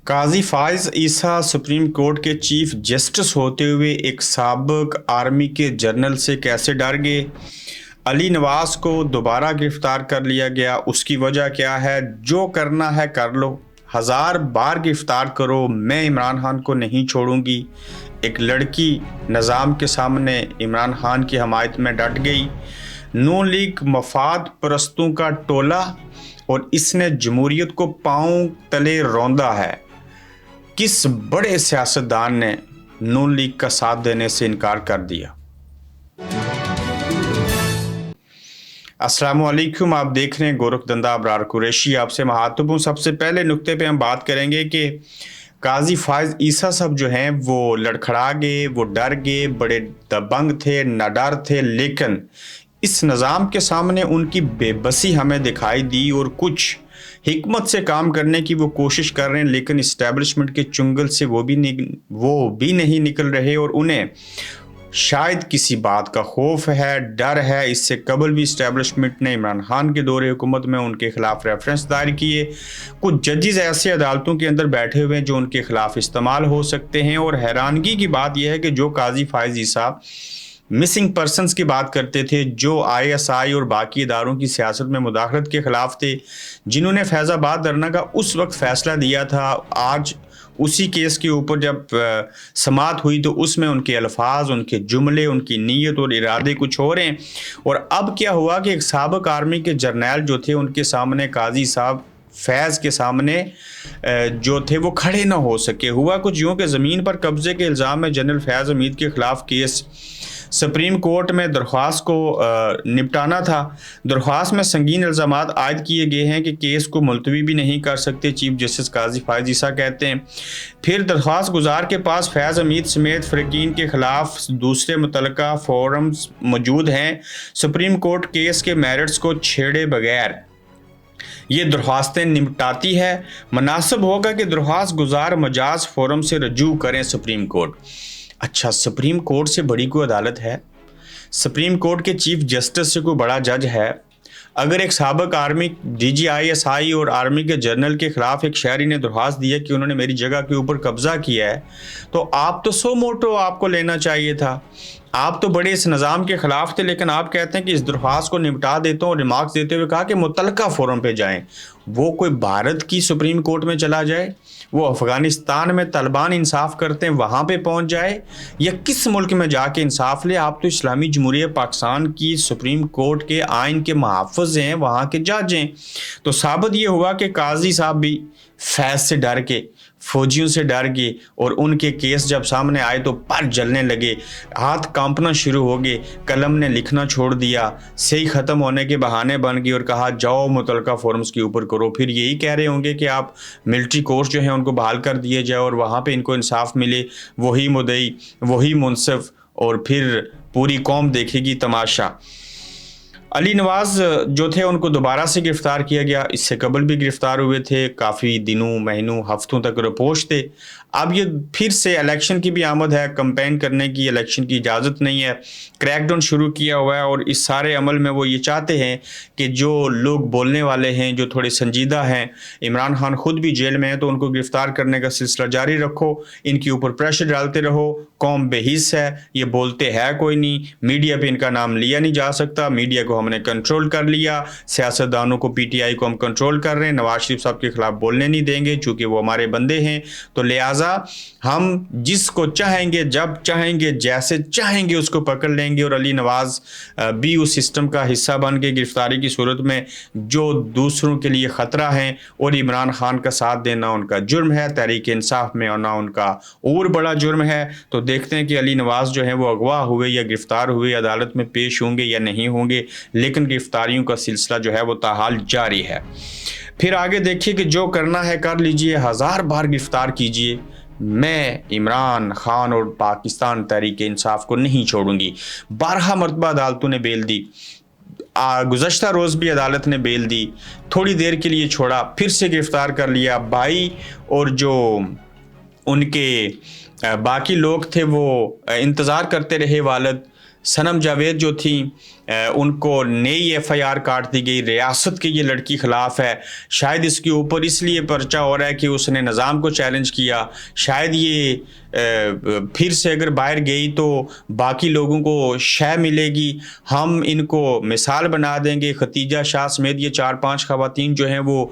काजी फाइज ईसा supreme court के chief justice होते हुए एक साबिक आर्मी के जनरल से कैसे डर गए। अली नवाज को दोबारा गिरफ्तार कर लिया गया, उसकी वजह क्या है? जो करना है कर लो, 1000 बार गिरफ्तार करो, मैं इमरान खान को नहीं छोड़ूंगी। एक लड़की निज़ाम के सामने इमरान खान की हमायत में डट गई। नून लीग मफाद परस्तों का टोला और इसने जमहूरियत को पांव तले रौंदा है। किस बड़े सियासतदान ने नून लीग का साथ देने से इनकार कर दिया? अस्सलाम वालेकुम, आप देख रहे हैं गोरखधंधा अबरार कुरैशी। आपसे महत्वपूर्ण सबसे पहले नुक्ते पे हम बात करेंगे कि काजी फाइज ईसा साहब जो हैं वो लड़खड़ा गए, वो डर गए, बड़े दबंग थे, नाडर थे, लेकिन इस निज़ाम के सामने उनकी बेबसी हमें दिखाई दी और कुछ हिकमत से काम करने की वो कोशिश कर रहे हैं, लेकिन इस्टेब्लिशमेंट के चुंगल से वो भी नहीं निकल रहे और उन्हें शायद किसी बात का खौफ है, डर है। इससे कबल भी इस्टेब्लिशमेंट ने इमरान खान के दौरे हुकूमत में उनके खिलाफ रेफरेंस दायर किए। कुछ जजेस ऐसे अदालतों के अंदर बैठे हुए हैं जो उनके खिलाफ इस्तेमाल हो सकते हैं। और हैरानगी की बात यह है कि जो काजी फाइज ईसा मिसिंग पर्सनस की बात करते थे, जो ISI और बाकी इदारों की सियासत में मुदाखलत के ख़िलाफ़ थे, जिन्होंने फैज़ाबाद धरना का उस वक्त फ़ैसला दिया था, आज उसी केस के ऊपर जब समाअत हुई तो उसमें उनके अल्फाज, उनके जुमले, उनकी नीयत और इरादे कुछ और हैं। और अब क्या हुआ कि एक साबिक आर्मी के जर्नैल जो थे उनके सामने काजी साहब फैज़ के सामने जो थे वो खड़े ना हो सके। हुआ कुछ यूँ कि ज़मीन पर कब्ज़े के इल्ज़ाम में जनरल फैज़ हमीद के ख़िलाफ़ केस सुप्रीम कोर्ट में दरख्वास्त को निपटाना था। दरख्वास्त में संगीन इल्ज़ाम आयद किए गए हैं कि केस को मुलतवी भी नहीं कर सकते, चीफ जस्टिस काजी फाइज ईसा कहते हैं। फिर दरख्वास्त गुजार के पास फैज़ हमीद समेत फ़रीक़ीन के ख़िलाफ़ दूसरे मुतल्लिका फोरम्स मौजूद हैं। सुप्रीम कोर्ट केस के मेरिट्स को छेड़े बगैर ये दरख्वास्तें निपटाती है। मुनासिब होगा कि दरख्वास्त गुजार मजाज फोरम से रजू करें सुप्रीम कोर्ट। अच्छा, सुप्रीम कोर्ट से बड़ी कोई अदालत है? सुप्रीम कोर्ट के चीफ जस्टिस से कोई बड़ा जज है? अगर एक साबिक आर्मी DG ISI और आर्मी के जनरल के ख़िलाफ़ एक शहरी ने दरख्वास्त दिया कि उन्होंने मेरी जगह के ऊपर कब्ज़ा किया है, तो आप तो सो मोटो आपको लेना चाहिए था। आप तो बड़े इस निज़ाम के ख़िलाफ़ थे, लेकिन आप कहते हैं कि इस दरख्वास्त को निपटा देता हूँ। और रिमार्क्स देते हुए कहा कि मुतल्लिका फोरम पे जाएं। वो कोई भारत की सुप्रीम कोर्ट में चला जाए, वो अफ़गानिस्तान में तालिबान इंसाफ करते हैं वहाँ पे पहुँच जाए, या किस मुल्क में जाके इंसाफ ले? आप तो इस्लामी जमहूरियत पाकिस्तान की सुप्रीम कोर्ट के आइन के मुहाफ़िज़ हैं, वहाँ के जज हैं। तो साबित ये हुआ कि काजी साहब भी फैज़ से डर के, फौजियों से डर गए और उनके केस जब सामने आए तो पर जलने लगे, हाथ कांपना शुरू हो गए, कलम ने लिखना छोड़ दिया, सही ख़त्म होने के बहाने बन गए और कहा जाओ मुतल्लिका फोरम्स के ऊपर करो। फिर यही कह रहे होंगे कि आप मिलिट्री कोर्स जो हैं उनको बहाल कर दिए जाए और वहाँ पे इनको इंसाफ मिले, वही मुद्दई, वही मुनसिफ, और फिर पूरी कौम देखेगी तमाशा। अली नवाज जो थे उनको दोबारा से गिरफ़्तार किया गया। इससे कबल भी गिरफ़्तार हुए थे, काफ़ी दिनों, महीनों, हफ्तों तक रिपोर्ट थे। अब ये फिर से इलेक्शन की भी आमद है, कैंपेन करने की, इलेक्शन की इजाज़त नहीं है, क्रैकडाउन शुरू किया हुआ है। और इस सारे अमल में वो ये चाहते हैं कि जो लोग बोलने वाले हैं, जो थोड़े संजीदा हैं, इमरान खान ख़ुद भी जेल में है, तो उनको गिरफ़्तार करने का सिलसिला जारी रखो, इनके ऊपर प्रेशर डालते रहो। कौम बेहिस है, ये बोलते हैं कोई नहीं, मीडिया पे इनका नाम लिया नहीं जा सकता, मीडिया को हमने कंट्रोल कर लिया, सियासतदानों को, PTI को हम कंट्रोल कर रहे हैं, नवाज शरीफ साहब के खिलाफ बोलने नहीं देंगे चूँकि वो हमारे बंदे हैं, तो लिहाजा हम जिसको चाहेंगे, जब चाहेंगे, जैसे चाहेंगे उसको पकड़ लेंगे। और अली नवाज भी उस सिस्टम का हिस्सा बन के गिरफ्तारी की सूरत में जो दूसरों के लिए ख़तरा है, और इमरान खान का साथ देना उनका जुर्म है, तहरीक इंसाफ में आना उनका और बड़ा जुर्म है। तो देखते हैं कि अली नवाज जो है वो अगवा हुए या गिरफ़्तार हुए, अदालत में पेश होंगे या नहीं होंगे, लेकिन गिरफ्तारियों का सिलसिला जो है वो ताहाल जारी है। फिर आगे देखिए कि जो करना है कर लीजिए, 1000 बार गिरफ्तार कीजिए, मैं इमरान खान और पाकिस्तान तहरीक इंसाफ को नहीं छोड़ूंगी। 12 मरतबा अदालतों ने बेल दी, गुज़श्ता रोज़ भी अदालत ने बेल दी, थोड़ी देर के लिए छोड़ा, फिर से गिरफ़्तार कर लिया। भाई और जो उनके बाकी लोग थे वो इंतज़ार करते रहे। वालिद सनम जावेद जो थी ان کو نئی FIR کاٹ دی گئی، ریاست کے یہ لڑکی خلاف ہے، شاید اس کے اوپر اس لیے پرچہ ہو رہا ہے کہ اس نے نظام کو چیلنج کیا، شاید یہ پھر سے اگر باہر گئی تو باقی لوگوں کو شے ملے گی، ہم ان کو مثال بنا دیں گے۔ ختیجہ شاہ سمیت یہ 4-5 خواتین جو ہیں وہ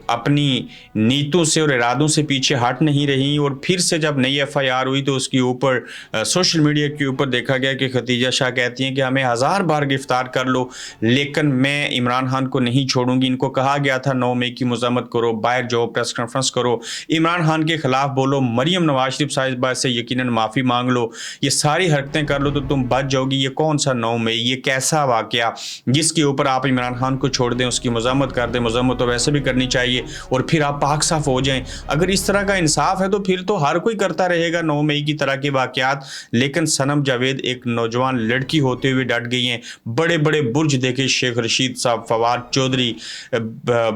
اپنی نیتوں سے اور ارادوں سے پیچھے ہٹ نہیں رہی، اور پھر سے جب نئی FIR ہوئی تو اس کے اوپر سوشل میڈیا کے اوپر دیکھا گیا کہ ختیجہ شاہ کہتی ہیں کہ ہمیں 1000 بار گرفتار کر لو لیکن میں عمران خان کو نہیں چھوڑوں گی۔ ان کو کہا گیا تھا 9 مئی کی مذمت کرو، باہر جاؤ، پریس کانفرنس کرو، عمران خان کے خلاف بولو، مریم نواز شریف صاحبہ سے یقیناً معافی مانگ لو، یہ ساری حرکتیں کر لو تو تم بچ جاؤ گی۔ یہ کون سا 9 مئی، یہ کیسا واقعہ جس کے اوپر آپ عمران خان کو چھوڑ دیں، اس کی مذمت کر دیں؟ مذمت تو ویسے بھی کرنی چاہیے اور پھر آپ پاک صاف ہو جائیں۔ اگر اس طرح کا انصاف ہے تو پھر تو ہر کوئی کرتا رہے گا 9 مئی کی طرح کے واقعات، لیکن صنم جاوید ایک نوجوان لڑکی ہوتے ہوئے ڈٹ گئی ہیں۔ بڑے بڑے برج دیکھے، شیخ رشید صاحب، فواد چودھری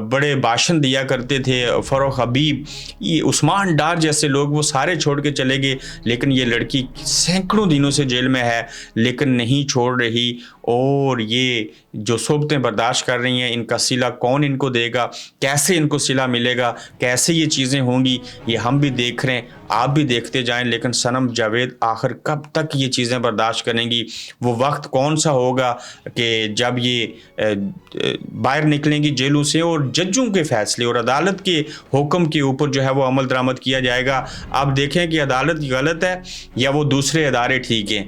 بڑے بھاشن دیا کرتے تھے، فروخ حبیب، یہ عثمان ڈار جیسے لوگ، وہ سارے چھوڑ کے چلے گئے، لیکن یہ لڑکی سینکڑوں دنوں سے جیل میں ہے لیکن نہیں چھوڑ رہی، اور یہ جو صحبتیں برداشت کر رہی ہیں، ان کا صلہ کون ان کو دے گا، کیسے ان کو صلہ ملے گا، کیسے یہ چیزیں ہوں گی، یہ ہم بھی دیکھ رہے ہیں، آپ بھی دیکھتے جائیں۔ لیکن صنم جاوید آخر کب تک یہ چیزیں برداشت کریں گی؟ وہ وقت کون سا ہوگا کہ جب یہ باہر نکلیں گی جیلوں سے اور ججوں کے فیصلے اور عدالت کے حکم کے اوپر جو ہے وہ عمل درآمد کیا جائے گا؟ آپ دیکھیں کہ عدالت غلط ہے یا وہ دوسرے ادارے ٹھیک ہیں،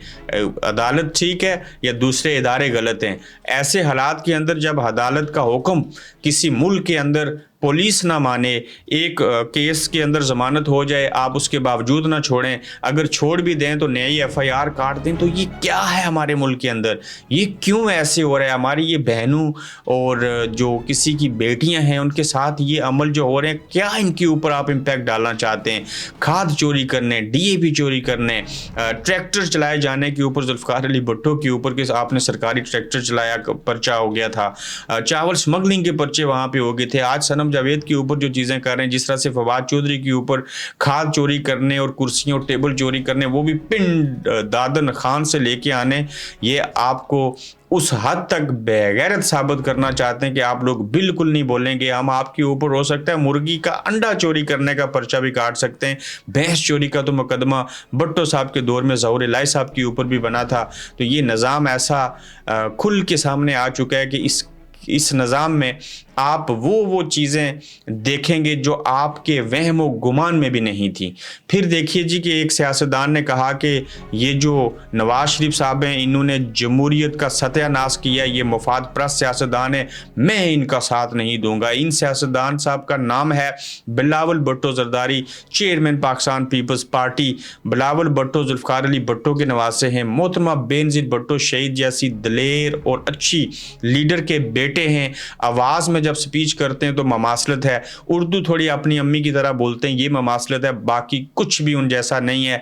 عدالت ٹھیک ہے یا دوسرے ادارے غلط ہیں۔ ایسے حالات کے اندر جب عدالت کا حکم کسی ملک کے اندر پولیس نہ مانے، ایک کیس کے اندر ضمانت ہو جائے، آپ اس کے باوجود نہ چھوڑیں، اگر چھوڑ بھی دیں تو نئی FIR کاٹ دیں، تو یہ کیا ہے ہمارے ملک کے اندر؟ یہ کیوں ایسے ہو رہا ہے؟ ہماری یہ بہنوں اور جو کسی کی بیٹیاں ہیں ان کے ساتھ یہ عمل جو ہو رہے ہیں، کیا ان کے اوپر آپ امپیکٹ ڈالنا چاہتے ہیں؟ کھاد چوری کرنے، DAP چوری کرنے، ٹریکٹر چلائے جانے کے اوپر ذوالفقار علی بھٹو کے اوپر کہ آپ نے سرکاری ٹریکٹر چلایا، پرچہ ہو گیا تھا، چاول سمگلنگ کے پرچے وہاں پہ ہو گئے تھے۔ آج صنم جاوید کے اوپر جو چیزیں کر رہے ہیں، جس طرح سے فواد چودھری کے اوپر کھاد چوری کرنے اور کرسیوں اور ٹیبل چوری کرنے، وہ بھی پنڈ دادن خان سے لے کے آنے، یہ آپ کو اس حد تک بے غیرت ثابت کرنا چاہتے ہیں کہ آپ لوگ بالکل نہیں بولیں گے۔ ہم آپ کے اوپر ہو سکتا ہے مرغی کا انڈا چوری کرنے کا پرچہ بھی کاٹ سکتے ہیں، بھینس چوری کا تو مقدمہ بھٹو صاحب کے دور میں ظہور الہی صاحب کے اوپر بھی بنا تھا۔ تو یہ نظام ایسا کھل کے سامنے آ چکا ہے کہ اس نظام میں آپ وہ چیزیں دیکھیں گے جو آپ کے وہم و گمان میں بھی نہیں تھی۔ پھر دیکھیے جی کہ ایک سیاستدان نے کہا کہ یہ جو نواز شریف صاحب ہیں انہوں نے جمہوریت کا ستیہ ناش کیا، یہ مفاد پرست سیاستدان ہیں، میں ان کا ساتھ نہیں دوں گا۔ ان سیاستدان صاحب کا نام ہے بلاول بھٹو زرداری، چیئرمین پاکستان پیپلز پارٹی۔ بلاول بھٹو ذوالفقار علی بھٹو کے نواسے ہیں۔ محترمہ بینظیر بھٹو شہید جیسی دلیر اور اچھی لیڈر کے بیٹے ہیں۔ آواز میں جب سپیچ کرتے ہیں تو مماثلت ہے، اردو تھوڑی اپنی امی کی طرح بولتے ہیں، یہ مماثلت ہے، باقی کچھ بھی ان جیسا نہیں ہے۔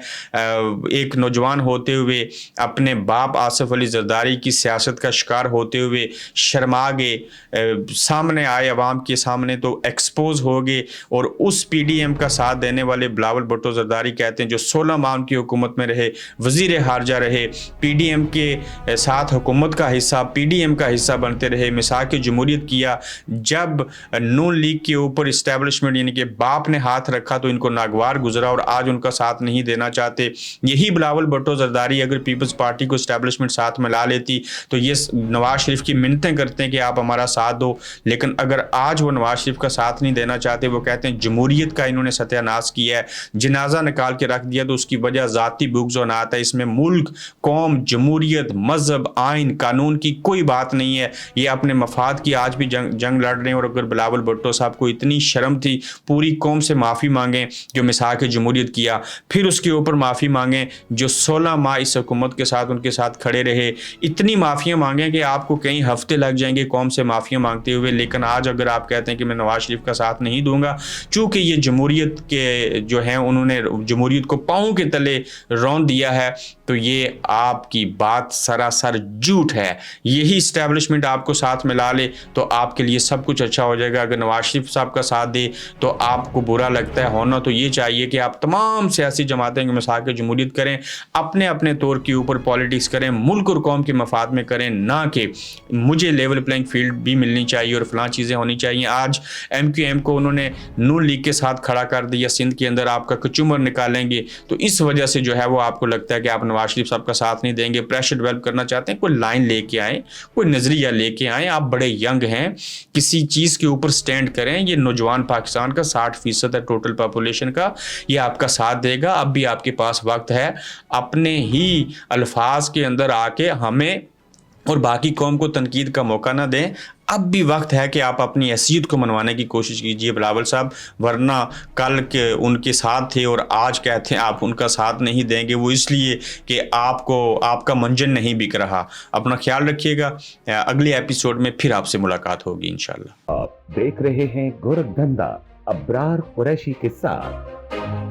ایک نوجوان ہوتے ہوئے اپنے باپ آصف علی زرداری کی سیاست کا شکار ہوتے ہوئے شرما گئے، سامنے آئے عوام کے سامنے تو ایکسپوز ہو گئے، اور اس PDM کا ساتھ دینے والے بلاول بھٹو زرداری کہتے ہیں جو 16 ماہ ان کی حکومت میں رہے، وزیر خارجہ رہے، PDM کے ساتھ حکومت کا حصہ، PDM کا حصہ بنتے رہے، مساق جمہوریت کیا۔ جب نون لیگ کے اوپر اسٹیبلشمنٹ یعنی کہ باپ نے ہاتھ رکھا تو ان کو ناگوار گزرا اور آج ان کا ساتھ نہیں دینا چاہتے۔ یہی بلاول بھٹو زرداری اگر پیپلز پارٹی کو اسٹیبلشمنٹ ساتھ ملا لیتی تو یہ نواز شریف کی منتیں کرتے ہیں کہ آپ ہمارا ساتھ دو، لیکن اگر آج وہ نواز شریف کا ساتھ نہیں دینا چاہتے، وہ کہتے ہیں جمہوریت کا انہوں نے ستیہ ناش کیا ہے، جنازہ نکال کے رکھ دیا، تو اس کی وجہ ذاتی بغض و عناد ہے۔ اس میں ملک، قوم، جمہوریت، مذہب، آئین، قانون کی کوئی بات نہیں ہے، یہ اپنے مفاد کی آج بھی جنگ لڑ رہے ہیں۔ اور اگر بلاول بھٹو صاحب کو اتنی شرم تھی، پوری قوم سے معافی مانگیں جو مساق جمہوریت کیا، پھر اس کے اوپر معافی مانگیں جو 16 ماہ اس حکومت کے ساتھ ان کے ساتھ کھڑے رہے، اتنی معافیاں مانگیں کہ آپ کو کئی ہفتے لگ جائیں گے قوم سے معافیاں مانگتے ہوئے۔ لیکن آج اگر آپ کہتے ہیں کہ میں نواز شریف کا ساتھ نہیں دوں گا، چونکہ یہ جمہوریت کے جو ہیں انہوں نے جمہوریت کو پاؤں کے تلے رون دیا ہے، تو یہ آپ کی بات سراسر جھوٹ ہے۔ یہی اسٹیبلشمنٹ آپ کو ساتھ ملا لے تو آپ کے لیے सब कुछ अच्छा हो जाएगा। अगर नवाज शरीफ साहब का साथ दे तो आपको बुरा लगता है। होना तो ये चाहिए कि आप तमाम सियासी जमातें के मिसाक के जमहूरियत करें, अपने अपने तौर के ऊपर पॉलिटिक्स करें, मुल्क और कौम के मफाद में करें, ना कि मुझे लेवल प्लेइंग फील्ड भी मिलनी चाहिए और फलां चीज़ें होनी चाहिए। आज MQM को उन्होंने नून लीग के साथ खड़ा कर दिया, सिंध के अंदर आपका कचूमर निकालेंगे, तो इस वजह से जो है वो आपको लगता है कि आप नवाज शरीफ साहब का साथ नहीं देंगे। प्रेशर डेवलप करना चाहते हैं, कोई लाइन लेके आए, कोई नज़रिया लेके आए। आप बड़े यंग हैं, किसी चीज़ के ऊपर स्टैंड करें। ये नौजवान पाकिस्तान का 60% है टोटल पॉपुलेशन का, ये आपका साथ देगा। अब भी आपके पास वक्त है, अपने ही अल्फाज के अंदर आके हमें और बाकी कौम को तनकीद का मौका ना दें। अब भी वक्त है कि आप अपनी हैसियत को मनवाने की कोशिश कीजिए बिलावल साहब, वरना कल के उनके साथ थे और आज कहते हैं आप उनका साथ नहीं देंगे, वो इसलिए कि आपको आपका मंजन नहीं बिक रहा। अपना ख्याल रखिएगा, अगले एपिसोड में फिर आपसे मुलाकात होगी इंशाल्लाह। आप देख रहे हैं गोरखधंधा अब्रार कुरैशी के साथ।